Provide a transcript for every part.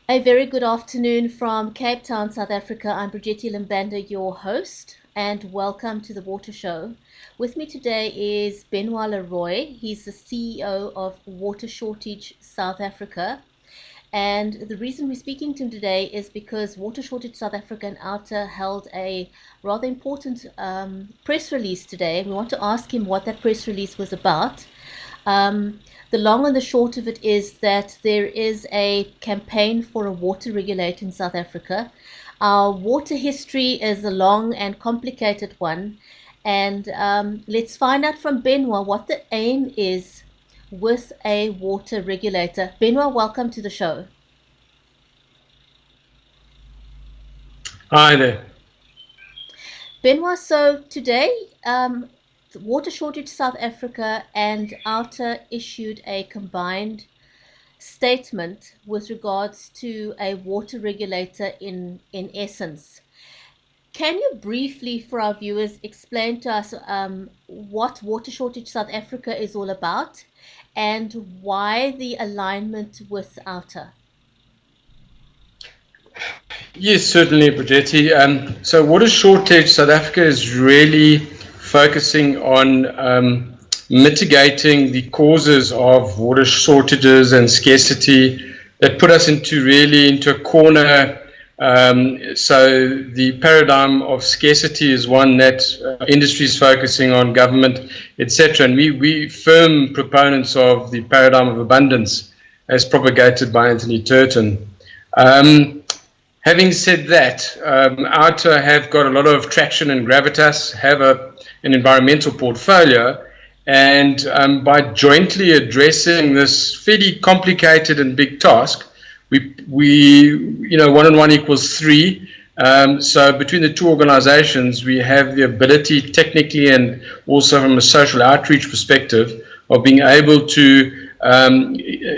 A very good afternoon from Cape Town, South Africa. I'm Brigitte Limbanda, your host, and welcome to the Water Show. With me today is Benoit Leroy. He's the CEO of Water Shortage South Africa. And the reason we're speaking to him today is because Water Shortage South Africa and OUTA held a rather important press release today. We want to ask him what that press release was about. Um, the long and the short of it is that there is a campaign for a water regulator in South Africa. Our water history is a long and complicated one. And let's find out from Benoit what the aim is with a water regulator. Benoit, welcome to the show. Hi there. Benoit, so today, Water Shortage South Africa and OUTA issued a combined statement with regards to a water regulator in essence. Can you briefly, for our viewers, explain to us what Water Shortage South Africa is all about and why the alignment with OUTA? Yes, certainly, Brigitte. So Water Shortage South Africa is really focusing on mitigating the causes of water shortages and scarcity that put us into a corner. So the paradigm of scarcity is one that industry is focusing on, government, etc. And we firm proponents of the paradigm of abundance as propagated by Anthony Turton. Having said that, OUTA have got a lot of traction and gravitas, have an environmental portfolio, and by jointly addressing this fairly complicated and big task, we 1 and 1 equals 3. So between the two organizations, we have the ability technically and also from a social outreach perspective of being able to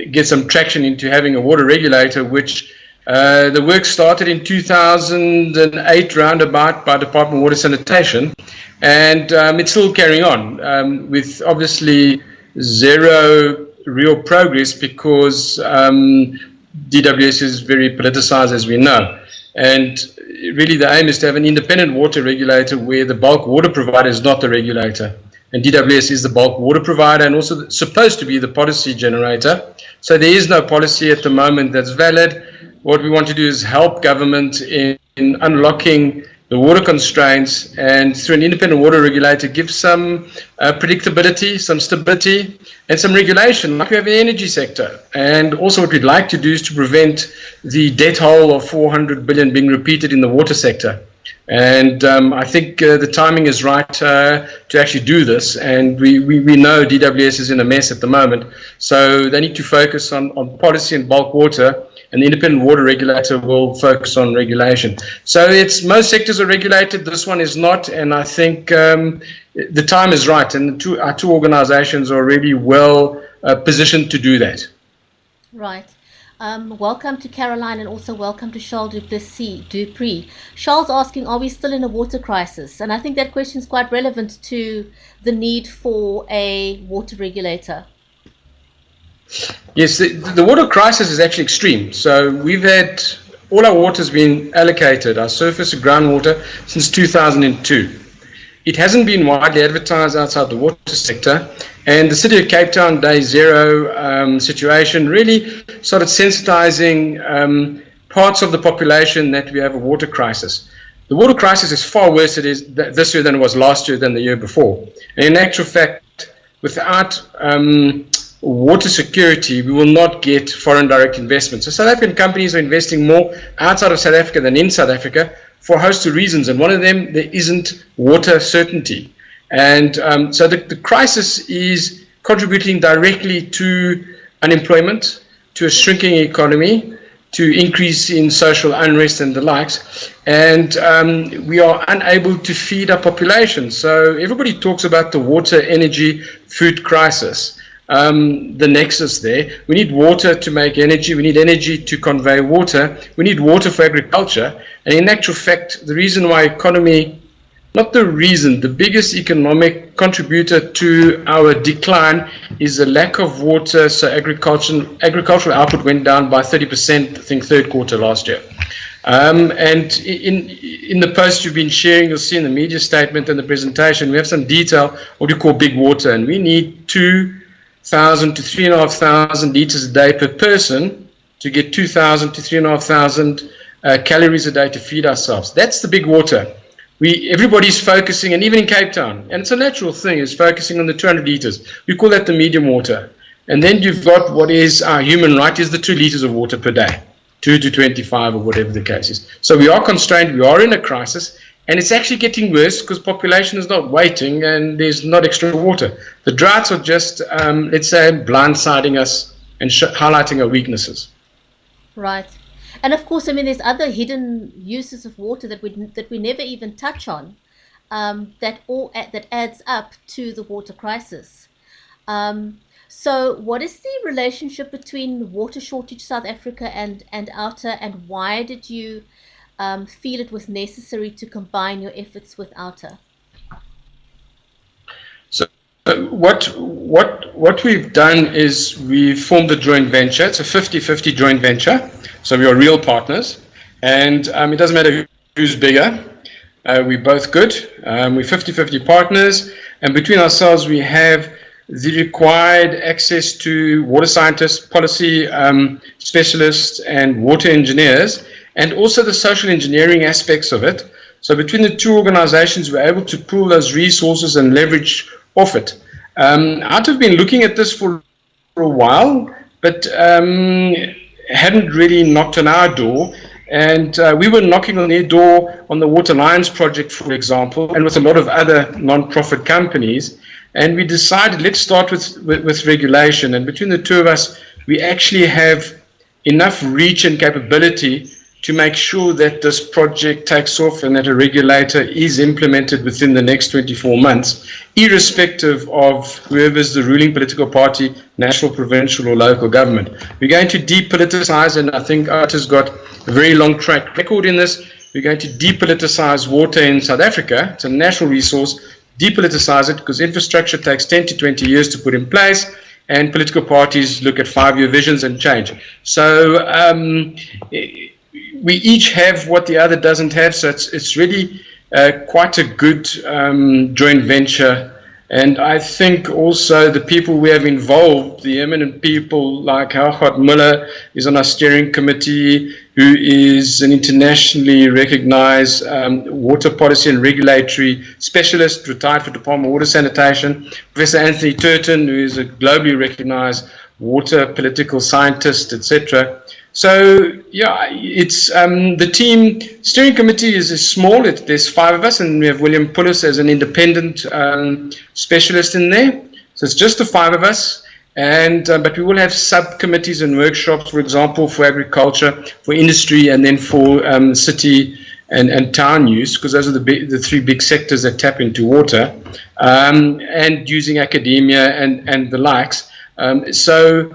get some traction into having a water regulator, which the work started in 2008 roundabout by Department of Water Sanitation, and it's still carrying on with obviously zero real progress because DWS is very politicized, as we know. And really the aim is to have an independent water regulator where the bulk water provider is not the regulator. And DWS is the bulk water provider and also supposed to be the policy generator. So there is no policy at the moment that's valid. What we want to do is help government in unlocking the water constraints, and through an independent water regulator give some predictability, some stability, and some regulation like we have in the energy sector. And also what we'd like to do is to prevent the debt hole of 400 billion being repeated in the water sector. And I think the timing is right to actually do this. And we know DWS is in a mess at the moment. So they need to focus on policy and bulk water, and the independent water regulator will focus on regulation. So most sectors are regulated, this one is not, and I think the time is right, and our two organizations are really well positioned to do that. Right. Welcome to Caroline and also welcome to Charles Dupree. Charles asking, are we still in a water crisis? And I think that question is quite relevant to the need for a water regulator. Yes, the water crisis is actually extreme. So we've had all our water's been allocated, our surface and groundwater, since 2002. It hasn't been widely advertised outside the water sector, and the City of Cape Town Day Zero situation really started sensitizing parts of the population that we have a water crisis. The water crisis is far worse this year than it was last year than the year before. And in actual fact, without water security, we will not get foreign direct investment. So South African companies are investing more outside of South Africa than in South Africa for a host of reasons. And one of them, there isn't water certainty. And so the crisis is contributing directly to unemployment, to a shrinking economy, to increase in social unrest and the likes. And we are unable to feed our population. So everybody talks about the water, energy, food crisis. The nexus there. We need water to make energy. We need energy to convey water. We need water for agriculture. And in actual fact, the reason why economy not the reason. The biggest economic contributor to our decline is the lack of water. So agricultural output went down by 30%, I think, third quarter last year. And in the post you've been sharing, you'll see in the media statement and the presentation, we have some detail, what we call big water, and we need 2,000 to 3,500 liters a day per person to get 2,000 to 3,500 calories a day to feed ourselves. That's the big water. Everybody's focusing, and even in Cape Town, and it's a natural thing, is focusing on the 200 liters. We call that the medium water. And then you've got what is our human right, is the 2 liters of water per day, 2 to 25 or whatever the case is. So we are constrained, we are in a crisis, and it's actually getting worse because population is not waiting and there's not extra water. The droughts are just, let's say, blindsiding us and highlighting our weaknesses. Right. And of course, I mean, there's other hidden uses of water that we never even touch on, that adds up to the water crisis. So what is the relationship between Water Shortage South Africa and OUTA, and why did you feel it was necessary to combine your efforts with OUTA? So what we've done is we've formed a joint venture. It's a 50-50 joint venture. So we are real partners, and it doesn't matter who's bigger. We're both good. We're 50-50 partners, and between ourselves we have the required access to water scientists, policy specialists, and water engineers, and also the social engineering aspects of it. So between the two organizations, we're able to pool those resources and leverage off it. OUTA have been looking at this for a while, but hadn't really knocked on our door, and we were knocking on their door on the Water Alliance project, for example, and with a lot of other non-profit companies, and we decided, let's start with regulation. And between the two of us, we actually have enough reach and capability to make sure that this project takes off and that a regulator is implemented within the next 24 months, irrespective of whoever's the ruling political party, national, provincial, or local government. We're going to depoliticize, and I think OUTA's got a very long track record in this. We're going to depoliticize water in South Africa. It's a national resource. Depoliticize it, because infrastructure takes 10 to 20 years to put in place, and political parties look at 5-year visions and change. So we each have what the other doesn't have, so it's really quite a good joint venture. And I think also the people we have involved, the eminent people like Harhard Muller is on our steering committee, who is an internationally recognized water policy and regulatory specialist, retired for Department of Water Sanitation. Professor Anthony Turton, who is a globally recognized water political scientist, etc. So yeah, it's the team steering committee is small. There's 5 of us, and we have William Pullis as an independent specialist in there. So it's just the 5 of us, and but we will have subcommittees and workshops, for example, for agriculture, for industry, and then for city and town use, because those are the 3 big sectors that tap into water, and using academia and the likes. So,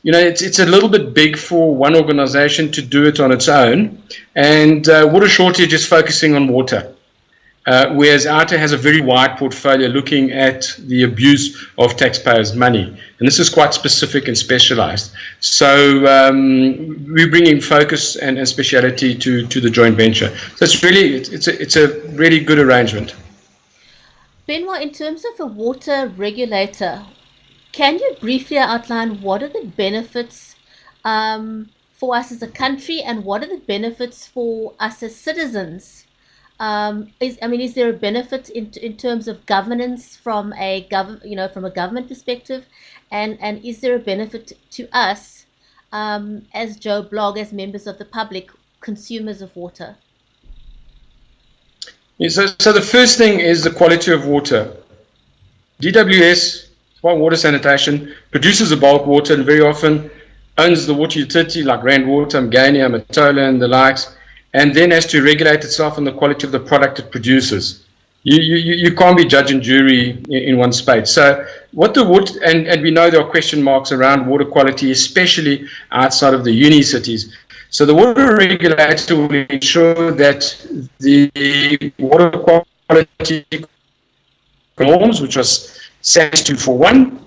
you know, it's a little bit big for one organization to do it on its own. And Water Shortage is focusing on water, whereas OUTA has a very wide portfolio looking at the abuse of taxpayers' money. And this is quite specific and specialized. So we're bringing focus and speciality to the joint venture. So it's a really good arrangement. Benoit, in terms of a water regulator, can you briefly outline what are the benefits for us as a country, and what are the benefits for us as citizens? Is there a benefit in terms of governance from a government perspective, and is there a benefit to us as Joe Blogg, as members of the public, consumers of water? Yeah, so the first thing is the quality of water. DWS, Water Sanitation, produces the bulk water and very often owns the water utility like Rand Water, Mgania, Matola, and the likes, and then has to regulate itself on the quality of the product it produces. You can't be judge and jury in one space. So what the water, and we know there are question marks around water quality, especially outside of the uni cities. So the water regulator will ensure that the water quality norms, which was SANS 241.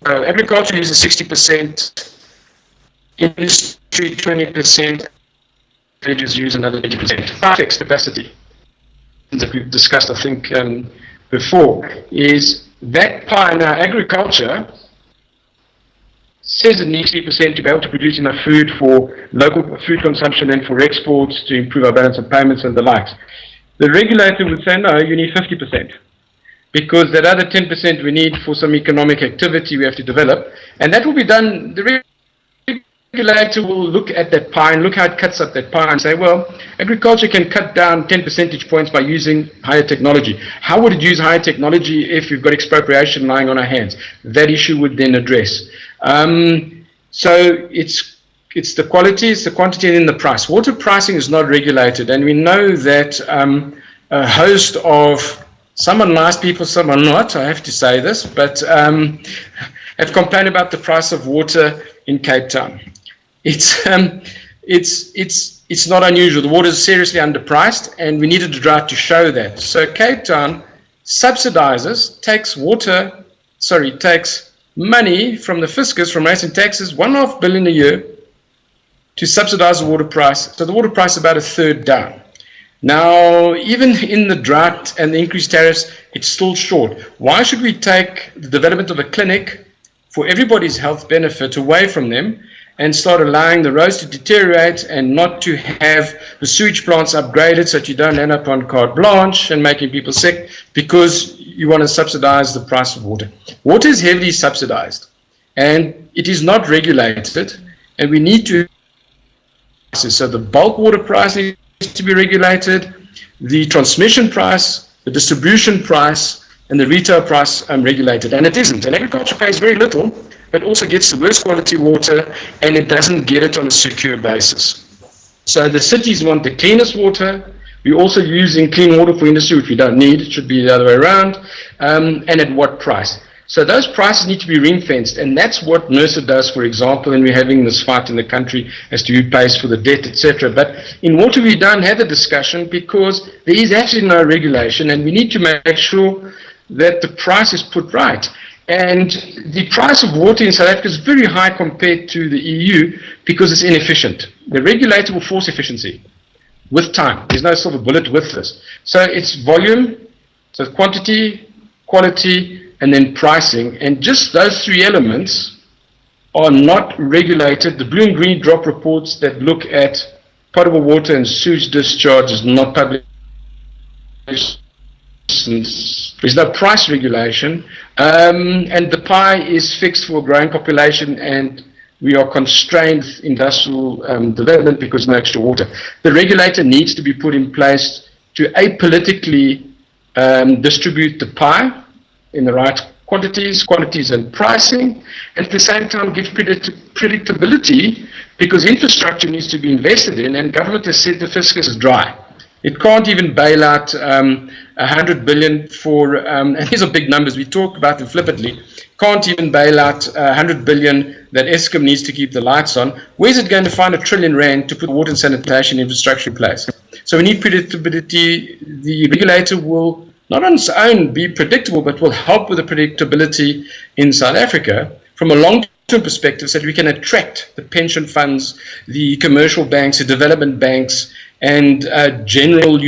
Agriculture uses 60%, industry 20%, villages use another 80%. Fixed capacity that we've discussed, I think, before, is that pie in our agriculture says it needs 3% to be able to produce enough food for local food consumption and for exports to improve our balance of payments and the likes. The regulator would say, no, you need 50%. Because that other 10% we need for some economic activity we have to develop. And that will be done, the regulator will look at that pie and look how it cuts up that pie and say, well, agriculture can cut down 10 percentage points by using higher technology. How would it use higher technology if we've got expropriation lying on our hands? That issue would then address. So it's the quality, it's the quantity, and then the price. Water pricing is not regulated, and we know that a host of some are nice people, some are not, I have to say this, but have complained about the price of water in Cape Town. It's not unusual. The water is seriously underpriced, and we needed a drought to show that. So Cape Town subsidizes, takes money from the fiscus, from rates and taxes, $1.5 billion a year, to subsidize the water price. So the water price is about a third down. Now, even in the drought and the increased tariffs, it's still short. Why should we take the development of a clinic for everybody's health benefit away from them and start allowing the roads to deteriorate and not to have the sewage plants upgraded so that you don't end up on carte blanche and making people sick because you want to subsidize the price of water? Water is heavily subsidized and it is not regulated, and we need to. So the bulk water price needs to be regulated, the transmission price, the distribution price, and the retail price regulated, and it isn't. And agriculture pays very little, but also gets the worst quality water, and it doesn't get it on a secure basis. So the cities want the cleanest water. We're also using clean water for industry, which we don't need. It should be the other way around. And at what price? So those prices need to be ring-fenced, and that's what NERSA does, for example, and we're having this fight in the country as to who pays for the debt, etc. But in water, we don't have a discussion because there is actually no regulation, and we need to make sure that the price is put right. And the price of water in South Africa is very high compared to the EU because it's inefficient. The regulator will force efficiency with time. There's no silver bullet with this. So it's volume, so quantity, quality, and then pricing. And just those three elements are not regulated. The blue and green drop reports that look at potable water and sewage discharge is not published. There's no price regulation, and the pie is fixed for a growing population, and we are constrained industrial development because no extra water. The regulator needs to be put in place to apolitically distribute the pie in the right quantities and pricing, and at the same time give predictability, because infrastructure needs to be invested in, and government has said the fiscus is dry. It can't even bail out 100 billion for, and these are big numbers, we talk about them flippantly, can't even bail out 100 billion that Eskom needs to keep the lights on. Where's it going to find R1 trillion to put water and sanitation infrastructure in place? So we need predictability. The regulator will not on its own be predictable, but will help with the predictability in South Africa from a long-term perspective, so that we can attract the pension funds, the commercial banks, the development banks, and general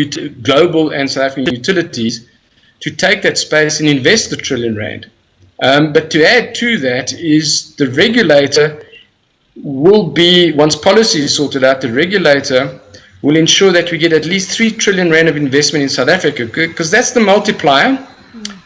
global and South African utilities to take that space and invest the R1 trillion. But to add to that is the regulator will be, once policy is sorted out, the regulator will ensure that we get at least R3 trillion of investment in South Africa, because that's the multiplier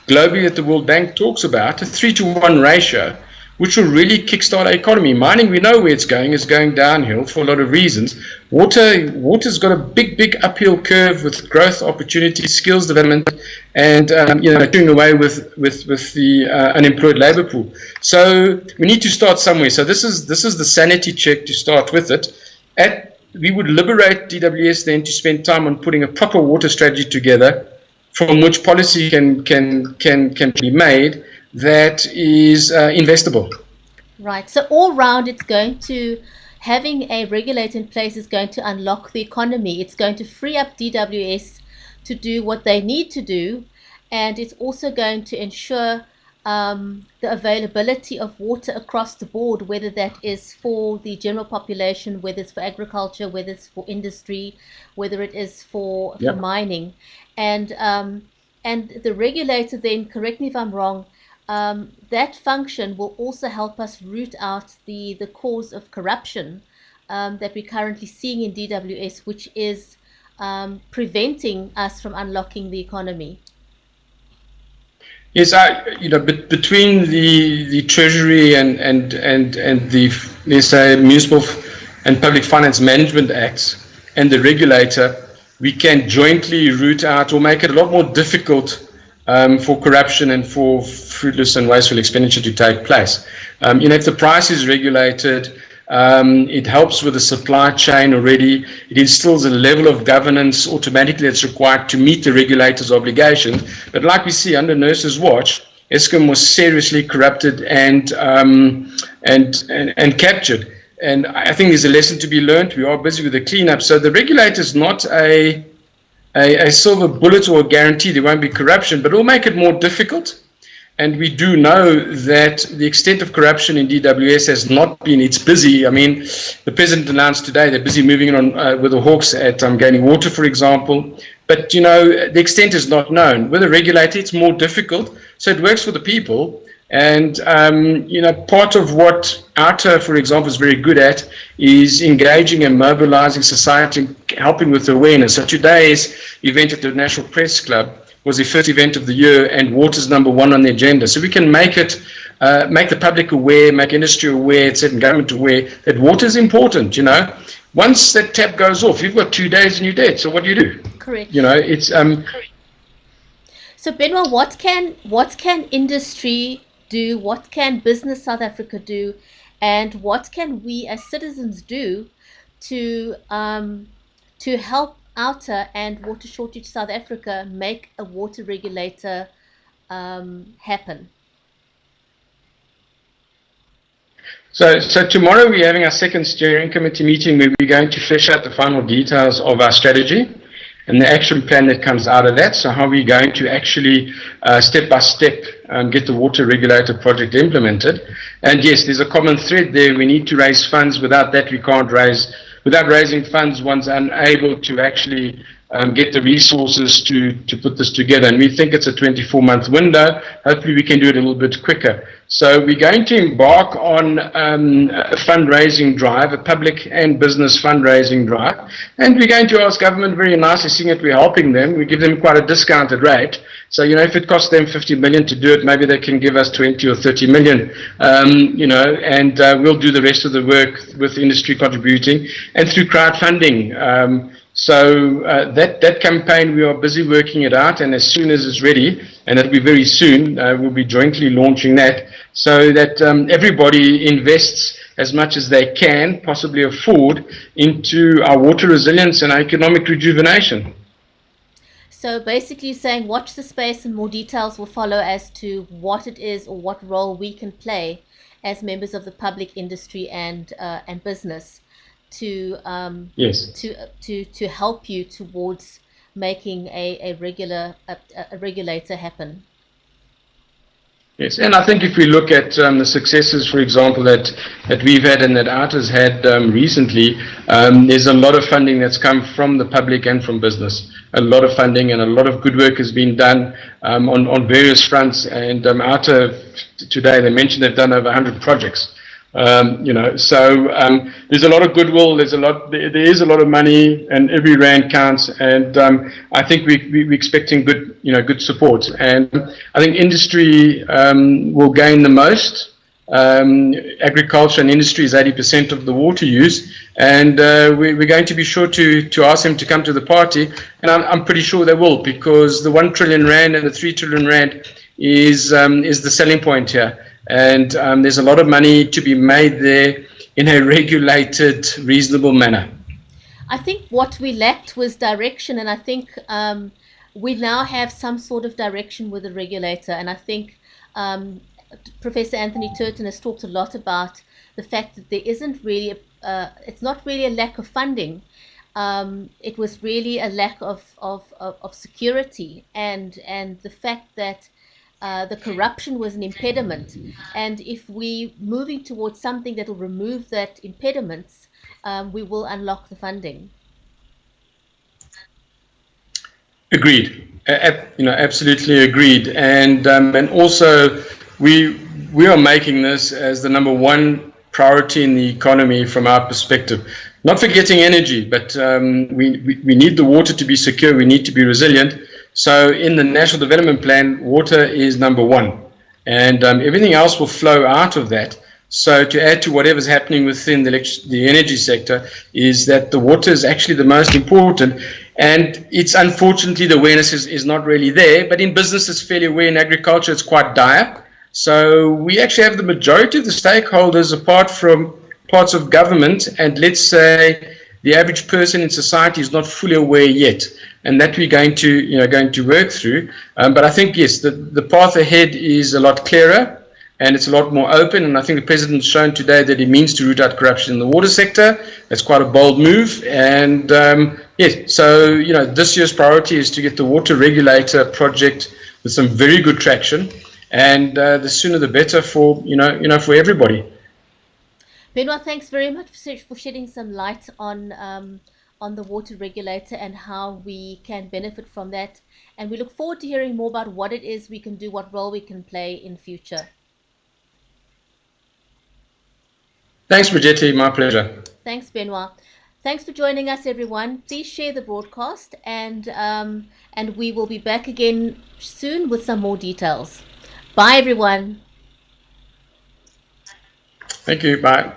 globally that the World Bank talks about, a 3-to-1 ratio, which will really kickstart our economy. Mining, we know where it's going. It's going downhill for a lot of reasons. Water's got a big uphill curve with growth opportunities, skills development, and doing away with the unemployed labor pool. So we need to start somewhere. So this is the sanity check to start with it. We would liberate DWS then to spend time on putting a proper water strategy together, from which policy can be made that is investable. Right. So all round, it's going to having a regulator in place is going to unlock the economy. It's going to free up DWS to do what they need to do, and it's also going to ensure the availability of water across the board, whether that is for the general population, whether it's for agriculture, whether it's for industry, whether it is for mining. And the regulator then, correct me if I'm wrong, that function will also help us root out the cause of corruption that we're currently seeing in DWS, which is preventing us from unlocking the economy. Yes, between the Treasury and the, let's say, Municipal and Public Finance Management Acts and the regulator, we can jointly root out or make it a lot more difficult for corruption and for fruitless and wasteful expenditure to take place. If the price is regulated, it helps with the supply chain already. It instills a level of governance automatically that's required to meet the regulator's obligations. But like we see under Nurse's watch, Eskom was seriously corrupted and captured. And I think there's a lesson to be learned. We are busy with the cleanup. So the regulator is not a silver bullet or a guarantee there won't be corruption, but it will make it more difficult. And we do know that the extent of corruption in DWS has not been, it's busy. I mean, the president announced today they're busy moving on with the hawks at gaining water, for example. But, the extent is not known. With a regulator, it's more difficult. So it works for the people. And, part of what OUTA, for example, is very good at is engaging and mobilizing society, helping with awareness. So today's event at the National Press Club was the first event of the year, and water's #1 on the agenda. So we can make the public aware, make industry aware, and government aware that water is important. Once that tap goes off, you've got 2 days and you're dead. So what do you do? Correct. It's So Benoit, what can industry do? What can Business South Africa do? And what can we as citizens do to help OUTA and Water Shortage South Africa make a water regulator happen? So tomorrow we're having our second steering committee meeting where we're going to flesh out the final details of our strategy and the action plan that comes out of that. So how we're going to actually step by step get the water regulator project implemented. And yes, there's a common thread there. We need to raise funds. Without that, we can't raise. Without raising funds, one's unable to actually get the resources to put this together. And we think it's a 24-month window. Hopefully we can do it a little bit quicker. So we're going to embark on a fundraising drive, a public and business fundraising drive. And we're going to ask government very nicely, seeing that we're helping them. We give them quite a discounted rate. So, if it costs them 50 million to do it, maybe they can give us 20 or 30 million, and we'll do the rest of the work with industry contributing and through crowdfunding. So that campaign, we are busy working it out, and as soon as it's ready, and it'll be very soon, we'll be jointly launching that so that everybody invests as much as they can possibly afford into our water resilience and our economic rejuvenation. So basically saying watch the space and more details will follow as to what it is or what role we can play as members of the public, industry and business to help you towards making a regulator happen. Yes, and I think if we look at the successes, for example, that we've had and that OUTA's had recently, there's a lot of funding that's come from the public and from business. A lot of funding and a lot of good work has been done on various fronts. And OUTA today, they mentioned they've done over 100 projects. So there's a lot of goodwill. There is a lot of money, and every rand counts. And I think we're expecting good support. And I think industry will gain the most. Agriculture and industry is 80% of the water use, and we're going to be sure to ask them to come to the party. And I'm pretty sure they will, because the 1 trillion rand and the 3 trillion rand is the selling point here. And there's a lot of money to be made there in a regulated, reasonable manner. I think what we lacked was direction, and I think we now have some sort of direction with the regulator. And I think Professor Anthony Turton has talked a lot about the fact that there isn't really, it's not really a lack of funding. It was really a lack of security, and the fact that the corruption was an impediment. And if we moving towards something that will remove that impediments, we will unlock the funding. Agreed. Absolutely agreed. And also we are making this as the number one priority in the economy from our perspective. Not forgetting energy, but we need the water to be secure. We need to be resilient. So in the National Development Plan, water is number one, and everything else will flow out of that. So to add to whatever's happening within the energy sector is that the water is actually the most important. And it's unfortunately the awareness is not really there, but in business it's fairly aware, in agriculture it's quite dire. So we actually have the majority of the stakeholders, apart from parts of government, and let's say the average person in society is not fully aware yet, and that we're going to work through. But I think yes, the path ahead is a lot clearer, and it's a lot more open. And I think the president's shown today that he means to root out corruption in the water sector. That's quite a bold move. And yes, so this year's priority is to get the Water Regulator project with some very good traction, and the sooner the better for for everybody. Benoit, thanks very much for shedding some light on the Water Regulator and how we can benefit from that. And we look forward to hearing more about what it is we can do, what role we can play in future. Thanks, Brigitte. My pleasure. Thanks, Benoit. Thanks for joining us, everyone. Please share the broadcast, and we will be back again soon with some more details. Bye, everyone. Thank you. Bye.